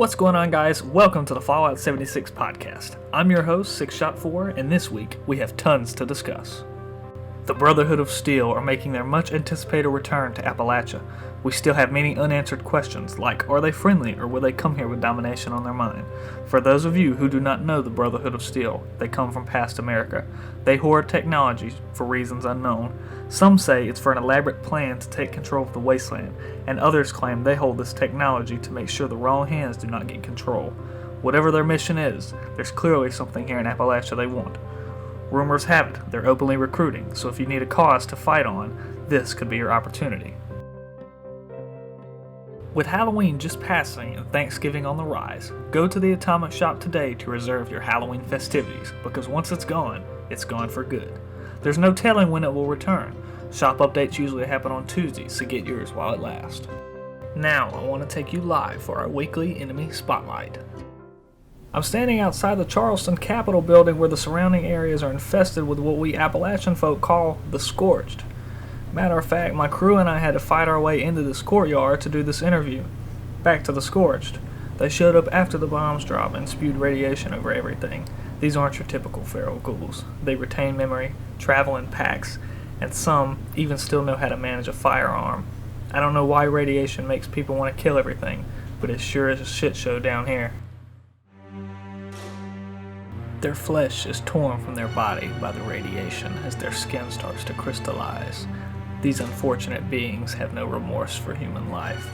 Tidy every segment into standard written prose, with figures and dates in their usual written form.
What's going on, guys? Welcome to the Fallout 76 podcast. I'm your host, 6Shot4, and this week we have tons to discuss. The Brotherhood of Steel are making their much anticipated return to Appalachia. We still have many unanswered questions, like are they friendly or will they come here with domination on their mind? For those of you who do not know the Brotherhood of Steel, they come from past America. They hoard technology for reasons unknown. Some say it's for an elaborate plan to take control of the wasteland, and others claim they hold this technology to make sure the wrong hands do not get control. Whatever their mission is, there's clearly something here in Appalachia they want. Rumors have it, they're openly recruiting, so if you need a cause to fight on, this could be your opportunity. With Halloween just passing and Thanksgiving on the rise, go to the Atomic Shop today to reserve your Halloween festivities, because once it's gone for good. There's no telling when it will return. Shop updates usually happen on Tuesdays, so get yours while it lasts. Now, I want to take you live for our weekly Enemy Spotlight. I'm standing outside the Charleston Capitol building where the surrounding areas are infested with what we Appalachian folk call the Scorched. Matter of fact, my crew and I had to fight our way into this courtyard to do this interview. Back to the Scorched. They showed up after the bombs dropped and spewed radiation over everything. These aren't your typical feral ghouls. They retain memory, travel in packs, and some even still know how to manage a firearm. I don't know why radiation makes people want to kill everything, but it sure is a shit show down here. Their flesh is torn from their body by the radiation as their skin starts to crystallize. These unfortunate beings have no remorse for human life.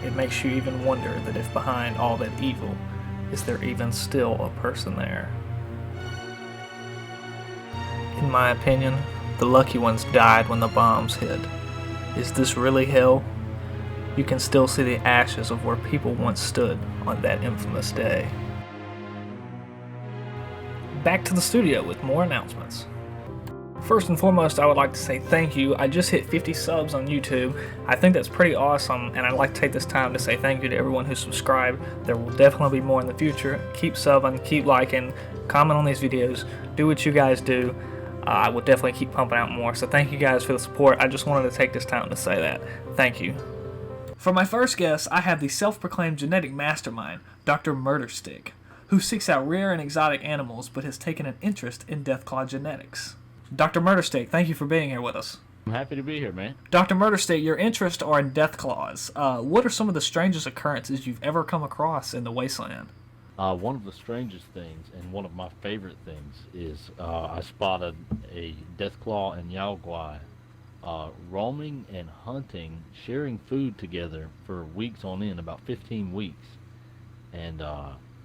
It makes you even wonder that if behind all that evil, is there even still a person there? In my opinion, the lucky ones died when the bombs hit. Is this really hell? You can still see the ashes of where people once stood on that infamous day. Back to the studio with more announcements. First and foremost, I would like to say thank you. I just hit 50 subs on YouTube. I think that's pretty awesome, and I'd like to take this time to say thank you to everyone who subscribed. There will definitely be more in the future. Keep subbing, keep liking, comment on these videos, do what you guys do. I will definitely keep pumping out more, so thank you guys for the support. I just wanted to take this time to say that. Thank you. For my first guest, I have the self-proclaimed genetic mastermind, Dr. Murderstick, who seeks out rare and exotic animals but has taken an interest in Deathclaw genetics. Dr. Murderstick, thank you for being here with us. I'm happy to be here, man. Dr. Murderstick, your interests are in Deathclaws. What are some of the strangest occurrences you've ever come across in the Wasteland? One of the strangest things, and one of my favorite things, is I spotted a Deathclaw and Yaogwai roaming and hunting, sharing food together for weeks on end, about 15 weeks. And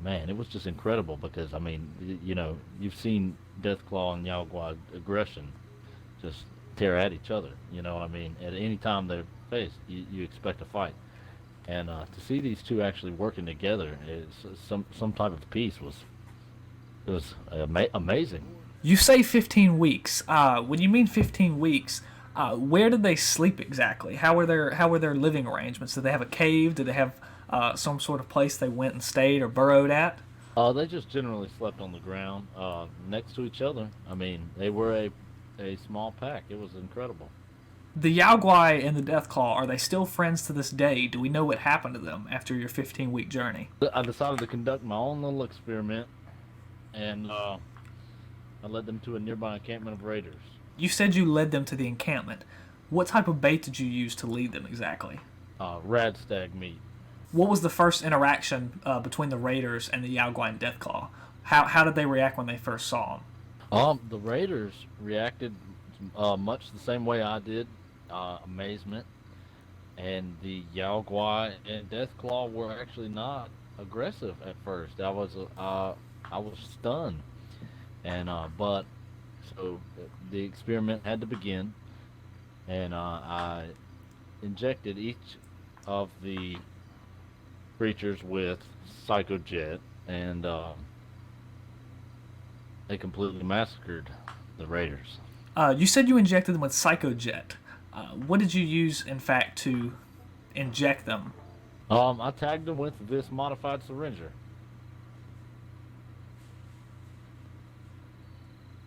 man, it was just incredible because, I mean, you know, you've seen Deathclaw and Yaogwai aggression just tear at each other. You know what I mean? At any time they're faced, you expect a fight. And to see these two actually working together, some type of peace was amazing. You say 15 weeks. When you mean 15 weeks, where did they sleep exactly? How were their living arrangements? Did they have a cave? Did they have some sort of place they went and stayed or burrowed at? They just generally slept on the ground next to each other. I mean, they were a small pack. It was incredible. The Yaogwai and the Deathclaw, are they still friends to this day? Do we know what happened to them after your 15-week journey? I decided to conduct my own little experiment, and I led them to a nearby encampment of raiders. You said you led them to the encampment. What type of bait did you use to lead them exactly? Rad stag meat. What was the first interaction between the raiders and the Yaogwai and Deathclaw? How did they react when they first saw them? The raiders reacted much the same way I did, amazement. And the Yaogwai and Deathclaw were actually not aggressive at first. I was stunned, and but so the experiment had to begin, and I injected each of the creatures with Psychojet, and they completely massacred the raiders. You said you injected them with Psychojet. What did you use, in fact, to inject them? I tagged them with this modified syringer.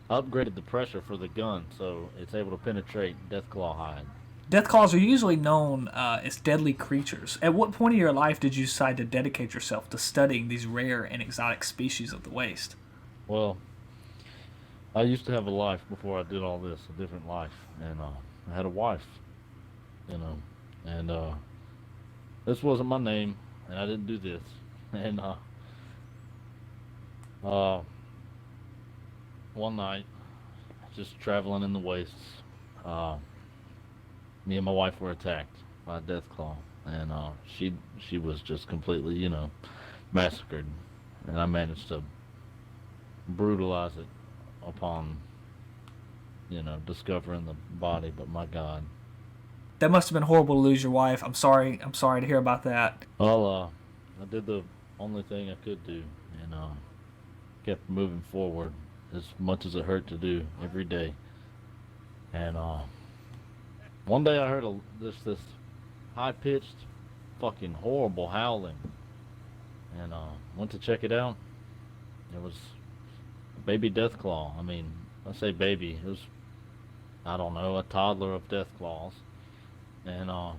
Upgraded the pressure for the gun so it's able to penetrate Deathclaw hide. Deathclaws are usually known as deadly creatures. At what point in your life did you decide to dedicate yourself to studying these rare and exotic species of the waste? Well, I used to have a life before I did all this, a different life, and I had a wife, you know, and this wasn't my name, and I didn't do this, and uh, one night, just traveling in the wastes, uh, me and my wife were attacked by a Deathclaw, and she was just completely, massacred, and I managed to brutalize it upon, discovering the body. But my God, That must have been horrible to lose your wife. I'm sorry. I'm sorry to hear about that. well, I did the only thing I could do, and kept moving forward as much as it hurt to do every day. And one day I heard this high pitched, fucking horrible howling, and went to check it out. It was a baby Deathclaw. I mean, I say baby. It was, I don't know, a toddler of Deathclaws, and I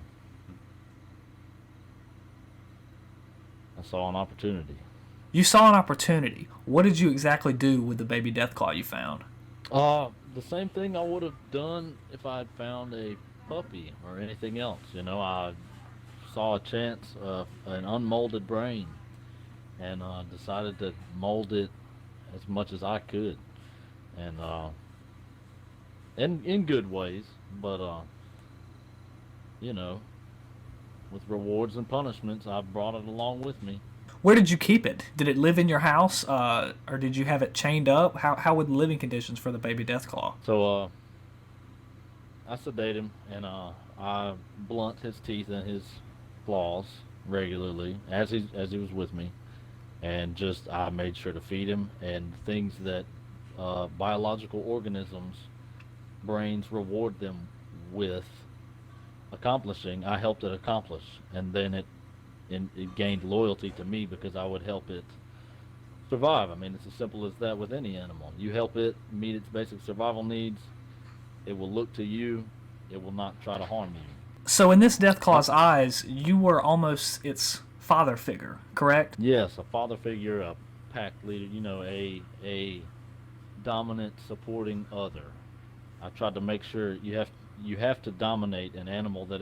saw an opportunity. You saw an opportunity. What did you exactly do with the baby Deathclaw you found? The same thing I would have done if I had found a puppy or anything else. I saw a chance of an unmolded brain, and decided to mold it as much as I could, and in good ways, but with rewards and punishments, I brought it along with me. Where did you keep it? Did it live in your house, or did you have it chained up? How were the living conditions for the baby Deathclaw? So I sedate him, and I blunt his teeth and his claws regularly as he was with me, and just I made sure to feed him and things that biological organisms brains reward them with accomplishing. I helped it accomplish, and then it gained loyalty to me because I would help it survive. I mean, it's as simple as that with any animal. You help it meet its basic survival needs, it will look to you, it will not try to harm you. So in this Deathclaw's eyes, you were almost its father figure, correct? Yes, a father figure, a pack leader, a dominant supporting other. I tried to make sure you have to dominate an animal that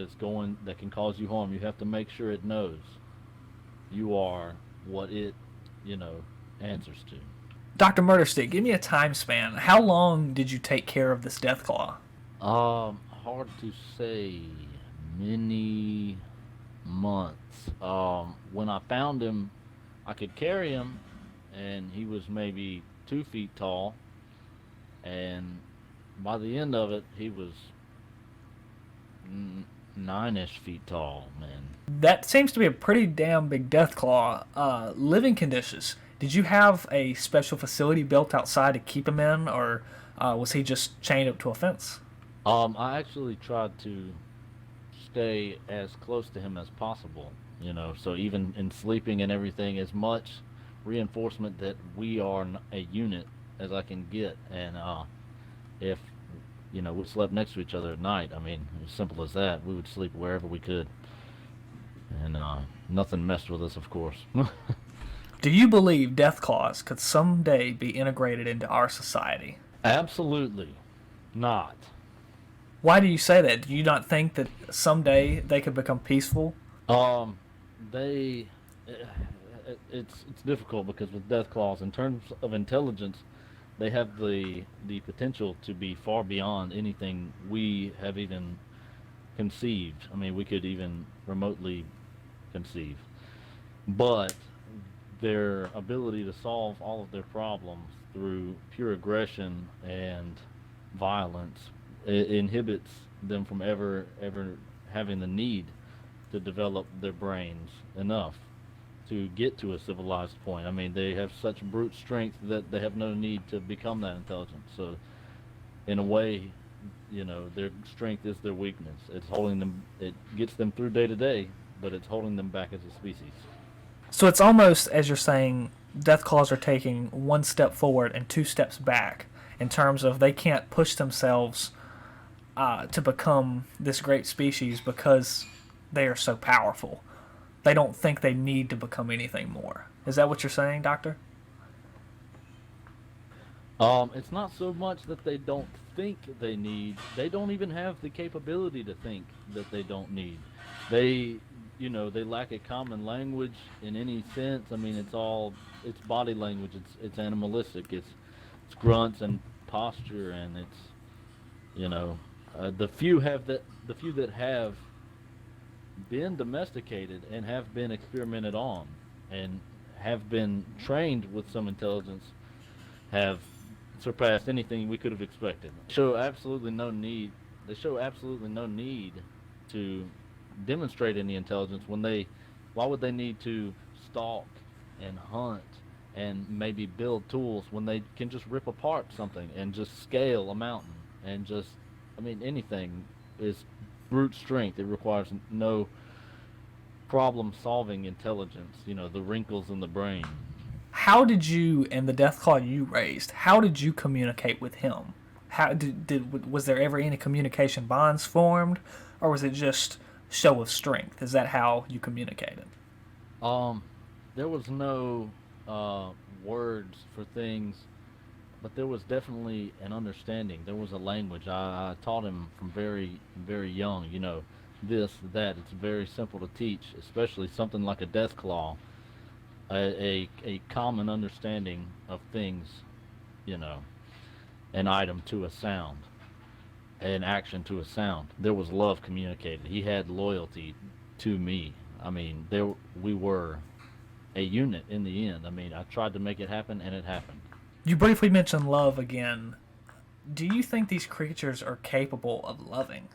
can cause you harm. You have to make sure it knows you are what it, answers to. Dr. Murderstick, give me a time span. How long did you take care of this Deathclaw? Hard to say. Many months. When I found him, I could carry him, and he was maybe 2 feet tall, and by the end of it, he was 9-ish feet tall, man. That seems to be a pretty damn big Deathclaw. Living conditions. Did you have a special facility built outside to keep him in, or was he just chained up to a fence? I actually tried to stay as close to him as possible, so even in sleeping and everything, as much reinforcement that we are a unit as I can get. And if we slept next to each other at night, I mean, as simple as that, we would sleep wherever we could, and nothing messed with us, of course. Do you believe Deathclaws could someday be integrated into our society? Absolutely not. Why do you say that? Do you not think that someday they could become peaceful? It's difficult because with Deathclaws, in terms of intelligence, they have the potential to be far beyond anything we have even conceived. I mean, we could even remotely conceive. But their ability to solve all of their problems through pure aggression and violence, it inhibits them from ever having the need to develop their brains enough to get to a civilized point. I mean, they have such brute strength that they have no need to become that intelligent. So, in a way, their strength is their weakness. It's holding them. It gets them through day to day, but it's holding them back as a species. So it's almost, as you're saying, Deathclaws are taking 1 step forward and 2 steps back in terms of they can't push themselves to become this great species because they are so powerful. They don't think they need to become anything more. Is that what you're saying, Doctor? It's not so much that they don't think they need, they don't even have the capability to think that they don't need. They, they lack a common language in any sense. I mean, it's body language, it's animalistic, it's grunts and posture, and it's, the few that have been domesticated and have been experimented on and have been trained with some intelligence have surpassed anything we could have expected. Show absolutely no need. They show absolutely no need to demonstrate any intelligence when they. Why would they need to stalk and hunt and maybe build tools when they can just rip apart something and just scale a mountain and just, I mean, anything is brute strength. It requires no problem-solving intelligence. The wrinkles in the brain. How did you and the Deathclaw you raised? How did you communicate with him? How did was there ever any communication bonds formed, or was it just show of strength? Is that how you communicated? Um, there was no words for things, but there was definitely an understanding. There was a language. I taught him from very, very young. This, that. It's very simple to teach, especially something like a Deathclaw. A common understanding of things, an item to a sound, an action to a sound. There was love communicated. He had loyalty to me. I mean, we were a unit in the end. I mean, I tried to make it happen, and it happened. You briefly mentioned love again. Do you think these creatures are capable of loving?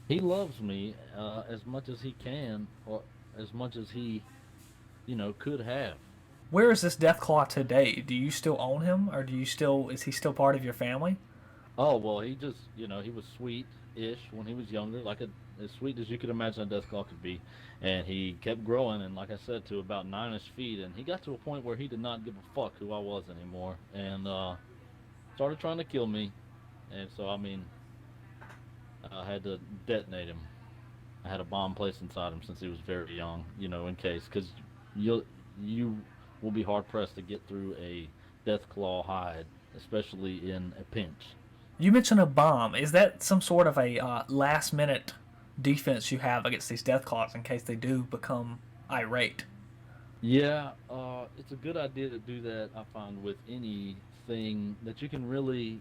He loves me as much as he can, or as much as he could have. Where is this Deathclaw today? Do you still own him, or is he still part of your family? Oh, well, he just, he was sweet-ish when he was younger, as sweet as you could imagine a Deathclaw could be. And he kept growing, and like I said, to about 9-ish feet, and he got to a point where he did not give a fuck who I was anymore, and started trying to kill me. And so, I mean, I had to detonate him. I had a bomb placed inside him since he was very young, in case, because you will be hard pressed to get through a Deathclaw hide, especially in a pinch. You mentioned a bomb. Is that some sort of a last minute defense you have against these Deathclaws in case they do become irate? Yeah, it's a good idea to do that. I find with anything that you can really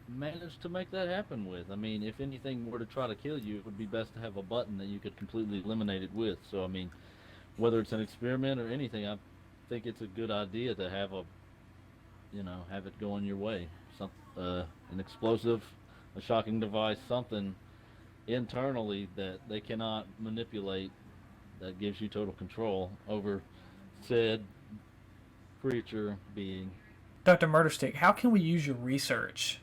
manage to make that happen with. I mean, if anything were to try to kill you, it would be best to have a button that you could completely eliminate it with. So I mean, whether it's an experiment or anything, I think it's a good idea to have have it going your way. An explosive, a shocking device, something internally that they cannot manipulate, that gives you total control over said creature being. Dr. Murderstick, how can we use your research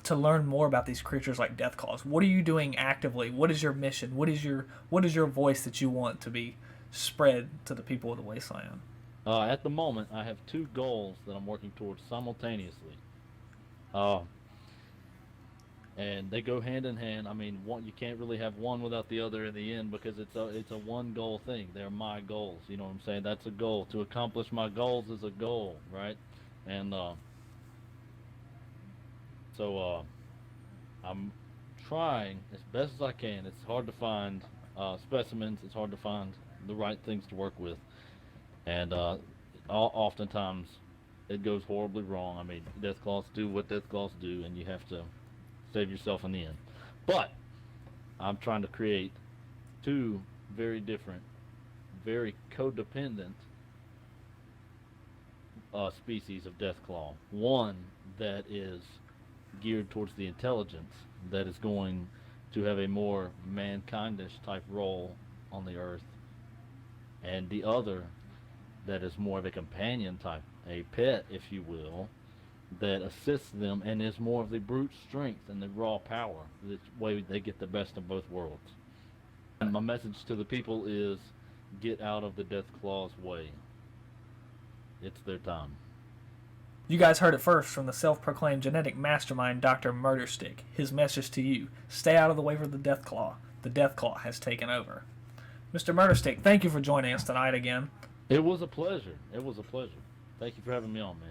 to learn more about these creatures like Deathclaws? What are you doing actively? What is your mission? What is your voice that you want to be spread to the people of the Wasteland? At the moment, I have two goals that I'm working towards simultaneously, and they go hand in hand. I mean, you can't really have one without the other in the end, because it's a one goal thing. They're my goals. You know what I'm saying? That's a goal. To accomplish my goals is a goal, right? And so I'm trying as best as I can. It's hard to find specimens. It's hard to find the right things to work with. And oftentimes it goes horribly wrong. I mean, Deathclaws do what Deathclaws do, and you have to save yourself in the end. But I'm trying to create two very different, very codependent species of Deathclaw. One that is geared towards the intelligence, that is going to have a more mankindish type role on the earth, and the other that is more of a companion type, a pet, if you will, that assists them and is more of the brute strength and the raw power. This way they get the best of both worlds. And my message to the people is, get out of the Deathclaw's way. It's their time. You guys heard it first from the self-proclaimed genetic mastermind Dr. Murderstick. His message to you: stay out of the way for the Deathclaw. The Deathclaw has taken over. Mr. Murderstick, thank you for joining us tonight again. It was a pleasure. Thank you for having me on, man.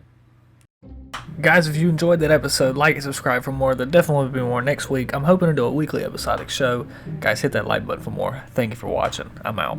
Guys, if you enjoyed that episode, like and subscribe for more. There definitely will be more next week. I'm hoping to do a weekly episodic show. Guys, hit that like button for more. Thank you for watching. I'm out.